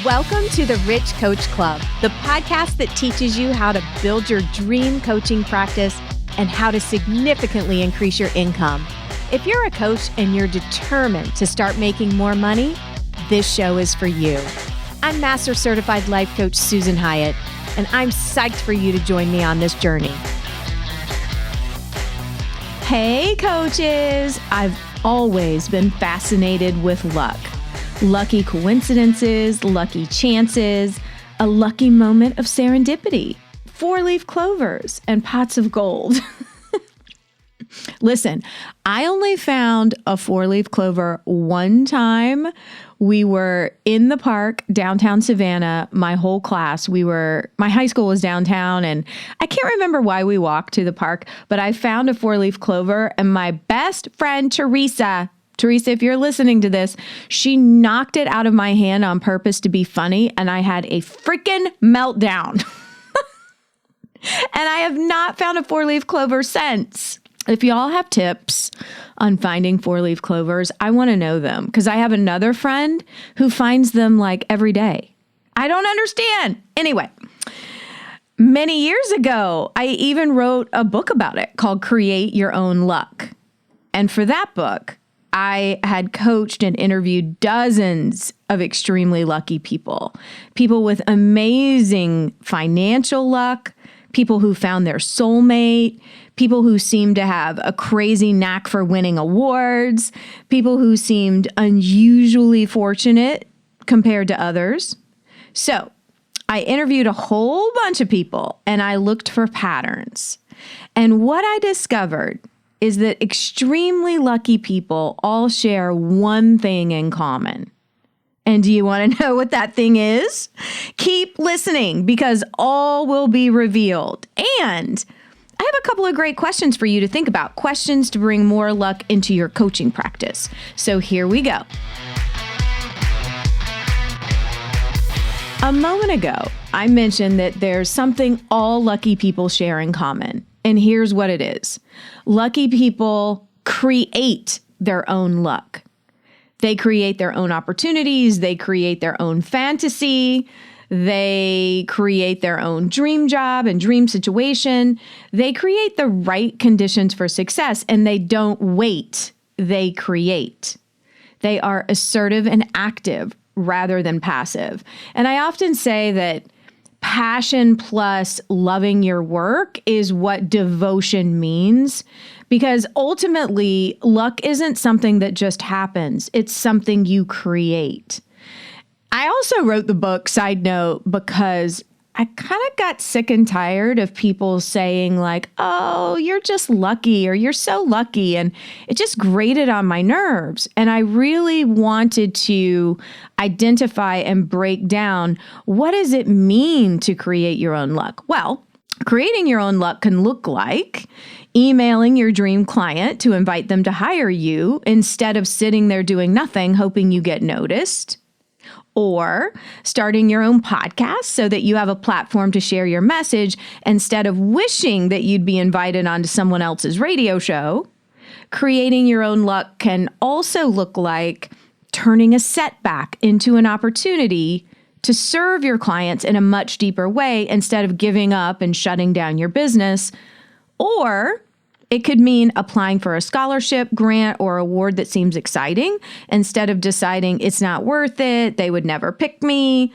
Welcome to the Rich Coach Club, the podcast that teaches you how to build your dream coaching practice and how to significantly increase your income. If you're a coach and you're determined to start making more money, this show is for you. I'm Master Certified Life Coach Susan Hyatt, and I'm psyched for you to join me on this journey. Hey, coaches! I've always been fascinated with luck. Lucky coincidences, lucky chances, a lucky moment of serendipity, four-leaf clovers, and pots of gold. Listen, I only found a four-leaf clover one time. We were in the park, downtown Savannah, my whole class. My high school was downtown, and I can't remember why we walked to the park, but I found a four-leaf clover, and my best friend, Teresa, if you're listening to this, she knocked it out of my hand on purpose to be funny, and I had a freaking meltdown. And I have not found a four-leaf clover since. If y'all have tips on finding four-leaf clovers, I want to know them, because I have another friend who finds them like every day. I don't understand. Anyway, many years ago, I even wrote a book about it called Create Your Own Luck. And for that book, I had coached and interviewed dozens of extremely lucky people with amazing financial luck, people who found their soulmate, people who seemed to have a crazy knack for winning awards, people who seemed unusually fortunate compared to others. So I interviewed a whole bunch of people and I looked for patterns. And what I discovered is that extremely lucky people all share one thing in common. And do you want to know what that thing is? Keep listening, because all will be revealed. And I have a couple of great questions for you to think about, questions to bring more luck into your coaching practice. So here we go. A moment ago, I mentioned that there's something all lucky people share in common. And here's what it is. Lucky people create their own luck. They create their own opportunities. They create their own fantasy. They create their own dream job and dream situation. They create the right conditions for success, and they don't wait. They create. They are assertive and active rather than passive. And I often say that passion plus loving your work is what devotion means, because ultimately luck isn't something that just happens. It's something you create. I also wrote the book, side note, because I kind of got sick and tired of people saying like, oh, you're just lucky, or you're so lucky. And it just grated on my nerves. And I really wanted to identify and break down, what does it mean to create your own luck? Well, creating your own luck can look like emailing your dream client to invite them to hire you instead of sitting there doing nothing, hoping you get noticed. Or starting your own podcast so that you have a platform to share your message instead of wishing that you'd be invited onto someone else's radio show. Creating your own luck can also look like turning a setback into an opportunity to serve your clients in a much deeper way instead of giving up and shutting down your business. Or it could mean applying for a scholarship, grant, or award that seems exciting instead of deciding it's not worth it, they would never pick me.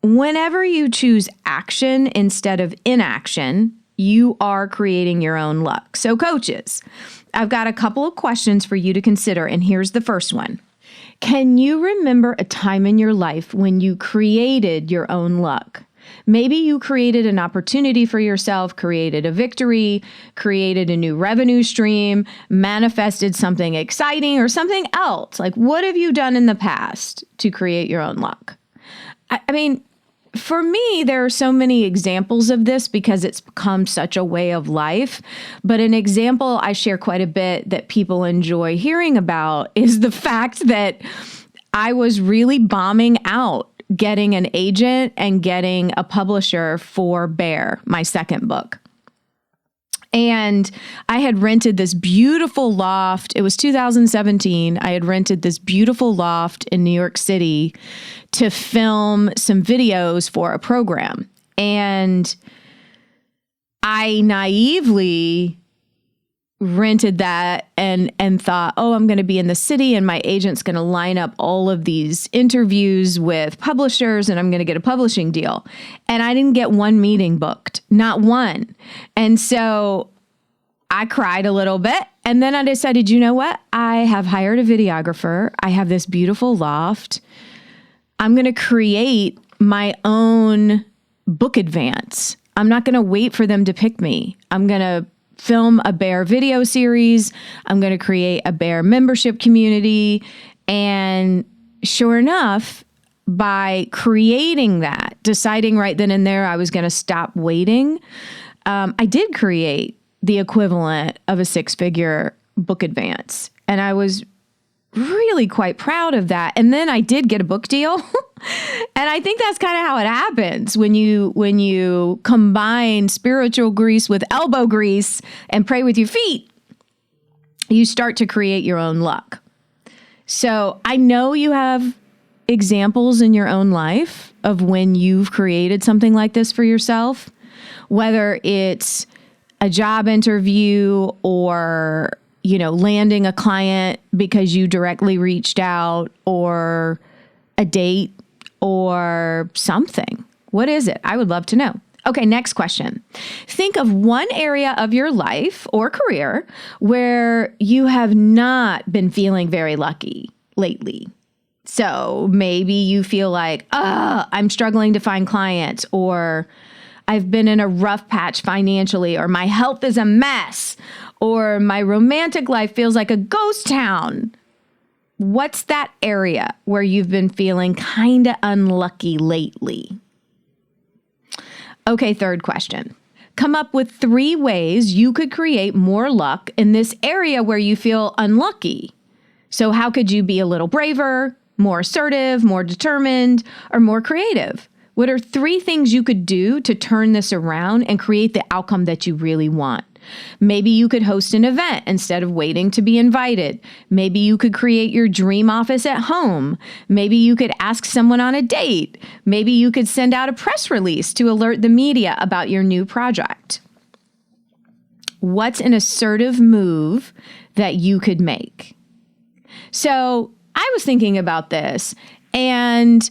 Whenever you choose action instead of inaction, you are creating your own luck. So coaches, I've got a couple of questions for you to consider, and here's the first one. Can you remember a time in your life when you created your own luck? Maybe you created an opportunity for yourself, created a victory, created a new revenue stream, manifested something exciting or something else. Like, what have you done in the past to create your own luck? I mean, for me, there are so many examples of this because it's become such a way of life. But an example I share quite a bit that people enjoy hearing about is the fact that I was really bombing out getting an agent and getting a publisher for Bear, my second book. And I had rented this beautiful loft. It was 2017. I had rented this beautiful loft in New York City to film some videos for a program. And I naively rented that and thought, oh, I'm going to be in the city and my agent's going to line up all of these interviews with publishers and I'm going to get a publishing deal. And I didn't get one meeting booked, not one. And so I cried a little bit. And then I decided, you know what? I have hired a videographer. I have this beautiful loft. I'm going to create my own book advance. I'm not going to wait for them to pick me. I'm going to film a Bear video series. I'm going to create a Bear membership community. And sure enough, by creating that, deciding right then and there I was going to stop waiting, I did create the equivalent of a six-figure book advance. And I was really quite proud of that. And then I did get a book deal. And I think that's kind of how it happens when you combine spiritual grease with elbow grease and pray with your feet. You start to create your own luck. So I know you have examples in your own life of when you've created something like this for yourself, whether it's a job interview or, landing a client because you directly reached out, or a date or something. What is it? I would love to know. Okay, next question. Think of one area of your life or career where you have not been feeling very lucky lately. So maybe you feel like, I'm struggling to find clients, or I've been in a rough patch financially, or my health is a mess, or my romantic life feels like a ghost town. What's that area where you've been feeling kind of unlucky lately? Okay, third question. Come up with 3 ways you could create more luck in this area where you feel unlucky. So how could you be a little braver, more assertive, more determined, or more creative? What are 3 things you could do to turn this around and create the outcome that you really want? Maybe you could host an event instead of waiting to be invited. Maybe you could create your dream office at home. Maybe you could ask someone on a date. Maybe you could send out a press release to alert the media about your new project. What's an assertive move that you could make? So I was thinking about this, and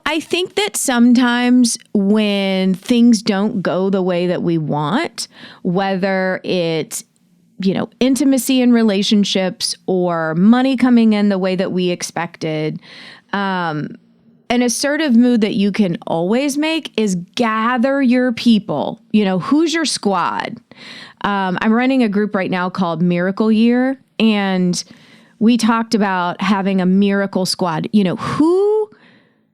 I think that sometimes when things don't go the way that we want, whether it's, intimacy in relationships or money coming in the way that we expected, an assertive move that you can always make is gather your people. Who's your squad? I'm running a group right now called Miracle Year, and we talked about having a miracle squad. Who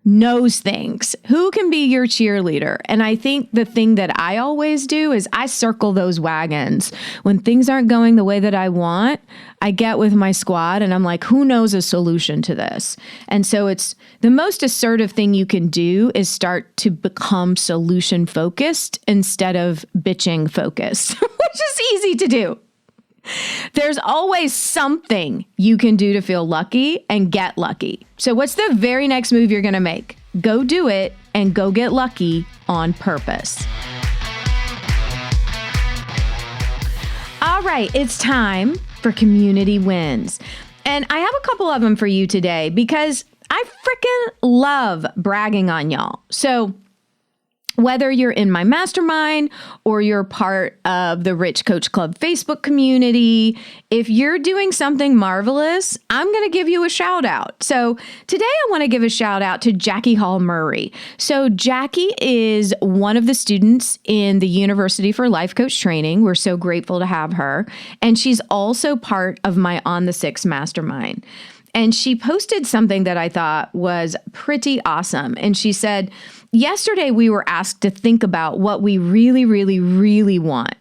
knows things, who can be your cheerleader. And I think the thing that I always do is I circle those wagons. When things aren't going the way that I want, I get with my squad and I'm like, who knows a solution to this? And so it's the most assertive thing you can do is start to become solution focused instead of bitching focused, which is easy to do. There's always something you can do to feel lucky and get lucky. So what's the very next move you're going to make? Go do it and go get lucky on purpose. All right, it's time for community wins. And I have a couple of them for you today because I freaking love bragging on y'all. So whether you're in my mastermind or you're part of the Rich Coach Club Facebook community, if you're doing something marvelous, I'm going to give you a shout out. So today I want to give a shout out to Jackie Hall Murray. So Jackie is one of the students in the University for Life Coach training. We're so grateful to have her. And she's also part of my On the Six mastermind. And she posted something that I thought was pretty awesome. And she said, yesterday we were asked to think about what we really, really, really want.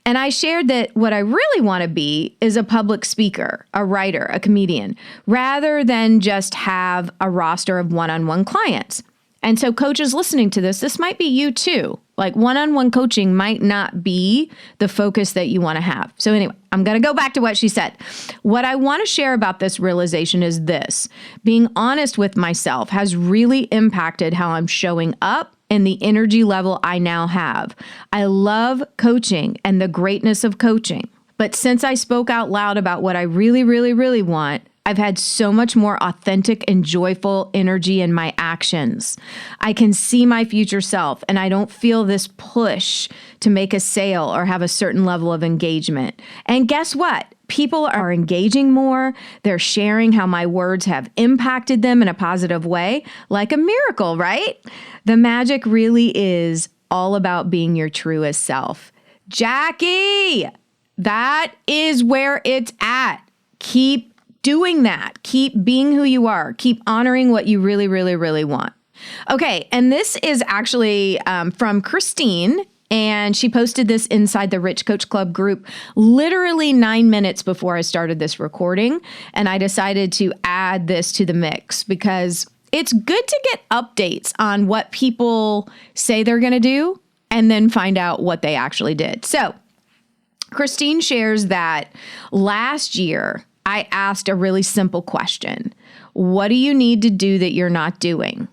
And I shared that what I really want to be is a public speaker, a writer, a comedian, rather than just have a roster of one-on-one clients. And so coaches listening to this might be you too. Like one-on-one coaching might not be the focus that you want to have. So anyway, I'm going to go back to what she said. What I want to share about this realization is this: being honest with myself has really impacted how I'm showing up and the energy level I now have. I love coaching and the greatness of coaching. But since I spoke out loud about what I really, really, really want, I've had so much more authentic and joyful energy in my actions. I can see my future self, and I don't feel this push to make a sale or have a certain level of engagement. And guess what? People are engaging more. They're sharing how my words have impacted them in a positive way, like a miracle, right? The magic really is all about being your truest self. Jackie, that is where it's at. Keep doing that. Keep being who you are. Keep honoring what you really, really, really want. Okay, and this is actually from Christine, and she posted this inside the Rich Coach Club group literally 9 minutes before I started this recording, and I decided to add this to the mix because it's good to get updates on what people say they're going to do and then find out what they actually did. So Christine shares that last year, I asked a really simple question. What do you need to do that you're not doing?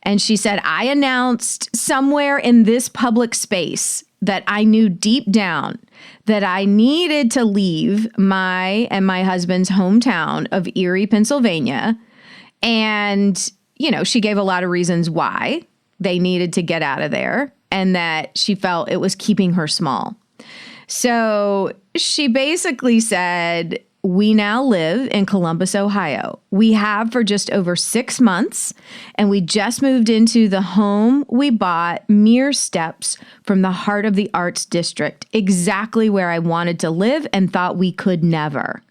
And she said, I announced somewhere in this public space that I knew deep down that I needed to leave my and my husband's hometown of Erie, Pennsylvania. And, you know, she gave a lot of reasons why they needed to get out of there and that she felt it was keeping her small. So she basically said, we now live in Columbus, Ohio. We have for just over 6 months, and we just moved into the home we bought mere steps from the heart of the Arts District, exactly where I wanted to live and thought we could never.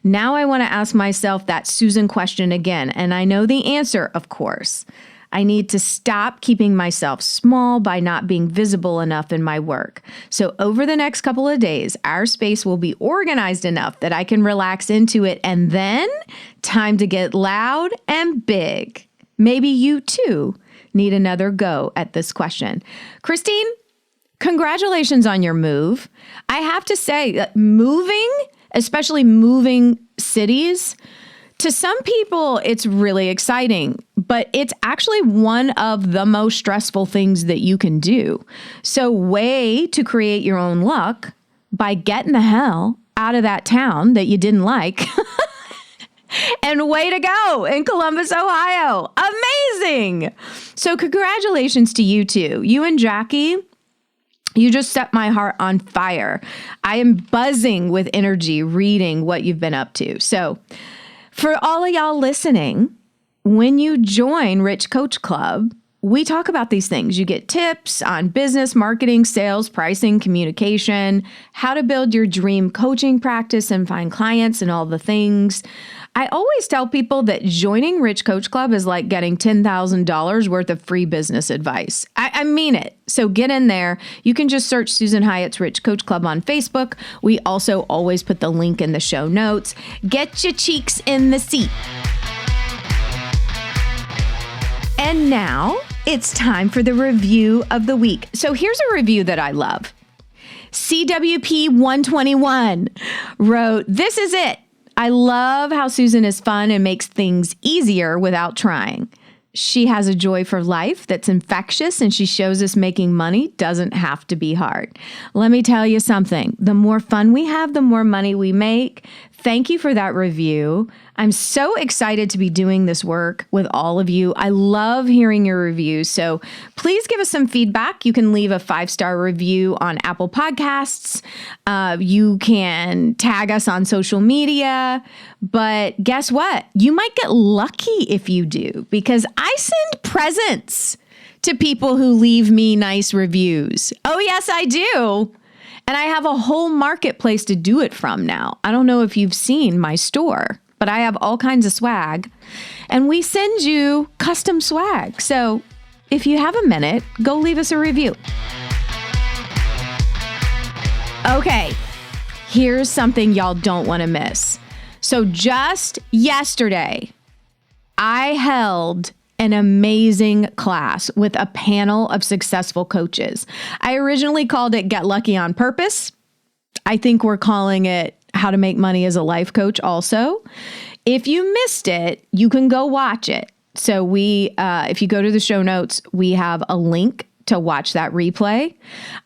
Now I want to ask myself that Susan question again, and I know the answer, of course. I need to stop keeping myself small by not being visible enough in my work. So over the next couple of days, our space will be organized enough that I can relax into it, and then time to get loud and big. Maybe you too need another go at this question. Christine, congratulations on your move. I have to say that moving, especially moving cities, to some people, it's really exciting, but it's actually one of the most stressful things that you can do. So way to create your own luck by getting the hell out of that town that you didn't like. And way to go in Columbus, Ohio. Amazing. So congratulations to you two. You and Jackie, you just set my heart on fire. I am buzzing with energy reading what you've been up to. So for all of y'all listening, when you join Rich Coach Club, we talk about these things. You get tips on business, marketing, sales, pricing, communication, how to build your dream coaching practice and find clients and all the things. I always tell people that joining Rich Coach Club is like getting $10,000 worth of free business advice. I mean it. So get in there. You can just search Susan Hyatt's Rich Coach Club on Facebook. We also always put the link in the show notes. Get your cheeks in the seat. And now it's time for the review of the week. So here's a review that I love. CWP 121 wrote, "This is it. I love how Susan is fun and makes things easier without trying. She has a joy for life that's infectious, and she shows us making money doesn't have to be hard." Let me tell you something. The more fun we have, the more money we make. Thank you for that review. I'm so excited to be doing this work with all of you. I love hearing your reviews. So please give us some feedback. You can leave a 5-star review on Apple Podcasts. You can tag us on social media. But guess what? You might get lucky if you do, because I send presents to people who leave me nice reviews. Oh, yes, I do. And I have a whole marketplace to do it from now. I don't know if you've seen my store, but I have all kinds of swag. And we send you custom swag. So if you have a minute, go leave us a review. Okay, here's something y'all don't want to miss. So just yesterday, I held an amazing class with a panel of successful coaches. I originally called it Get Lucky on Purpose. I think we're calling it How to Make Money as a Life Coach also. If you missed it, you can go watch it. So if you go to the show notes, we have a link to watch that replay.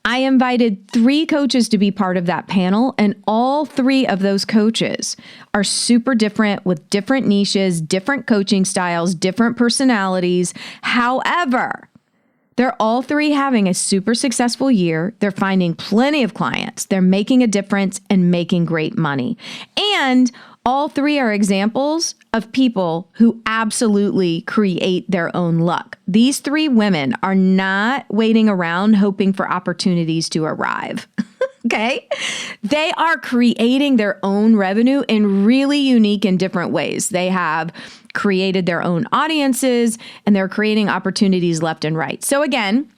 I invited 3 coaches to be part of that panel, and all 3 of those coaches are super different with different niches, different coaching styles, different personalities. However, they're all 3 having a super successful year. They're finding plenty of clients. They're making a difference and making great money. And all 3 are examples of people who absolutely create their own luck. These 3 women are not waiting around hoping for opportunities to arrive. Okay? They are creating their own revenue in really unique and different ways. They have created their own audiences and they're creating opportunities left and right. So again,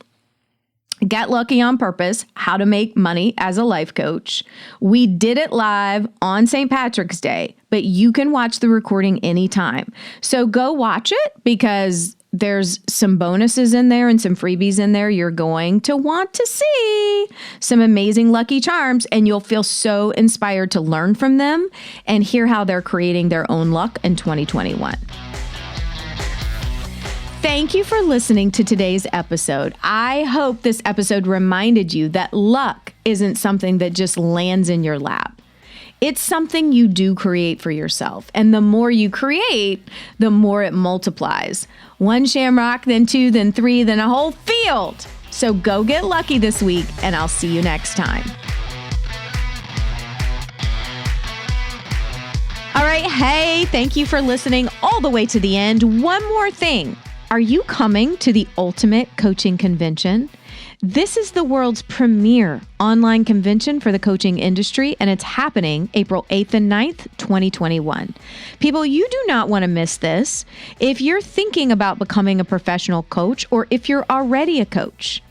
Get Lucky on Purpose, How to Make Money as a Life Coach. We did it live on St. Patrick's Day, but you can watch the recording anytime. So go watch it because there's some bonuses in there and some freebies in there. You're going to want to see some amazing lucky charms, and you'll feel so inspired to learn from them and hear how they're creating their own luck in 2021. Thank you for listening to today's episode. I hope this episode reminded you that luck isn't something that just lands in your lap. It's something you do create for yourself. And the more you create, the more it multiplies. 1 shamrock, then 2, then 3, then a whole field. So go get lucky this week, and I'll see you next time. All right. Hey, thank you for listening all the way to the end. One more thing. Are you coming to the Ultimate Coaching Convention? This is the world's premier online convention for the coaching industry, and it's happening April 8th and 9th, 2021. People, you do not want to miss this. If you're thinking about becoming a professional coach, or if you're already a coach,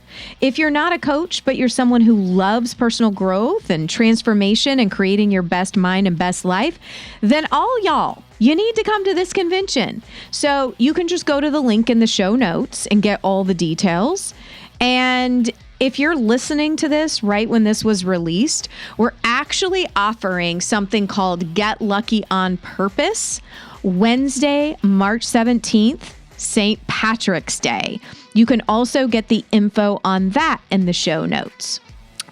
if you're not a coach, but you're someone who loves personal growth and transformation and creating your best mind and best life, then all y'all, you need to come to this convention. So you can just go to the link in the show notes and get all the details. And if you're listening to this right when this was released, we're actually offering something called Get Lucky on Purpose, Wednesday, March 17th, St. Patrick's Day. You can also get the info on that in the show notes.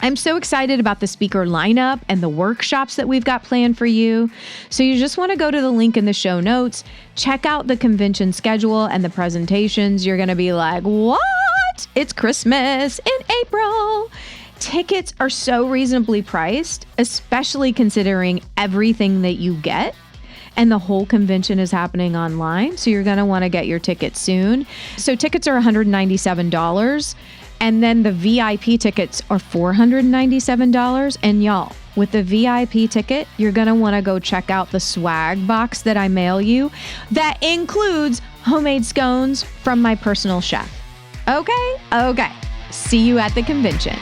I'm so excited about the speaker lineup and the workshops that we've got planned for you. So you just want to go to the link in the show notes, check out the convention schedule and the presentations. You're going to be like, what? It's Christmas in April. Tickets are so reasonably priced, especially considering everything that you get. And the whole convention is happening online. So you're going to want to get your tickets soon. So tickets are $197. And then the VIP tickets are $497. And y'all, with the VIP ticket, you're going to want to go check out the swag box that I mail you that includes homemade scones from my personal chef. Okay? See you at the convention.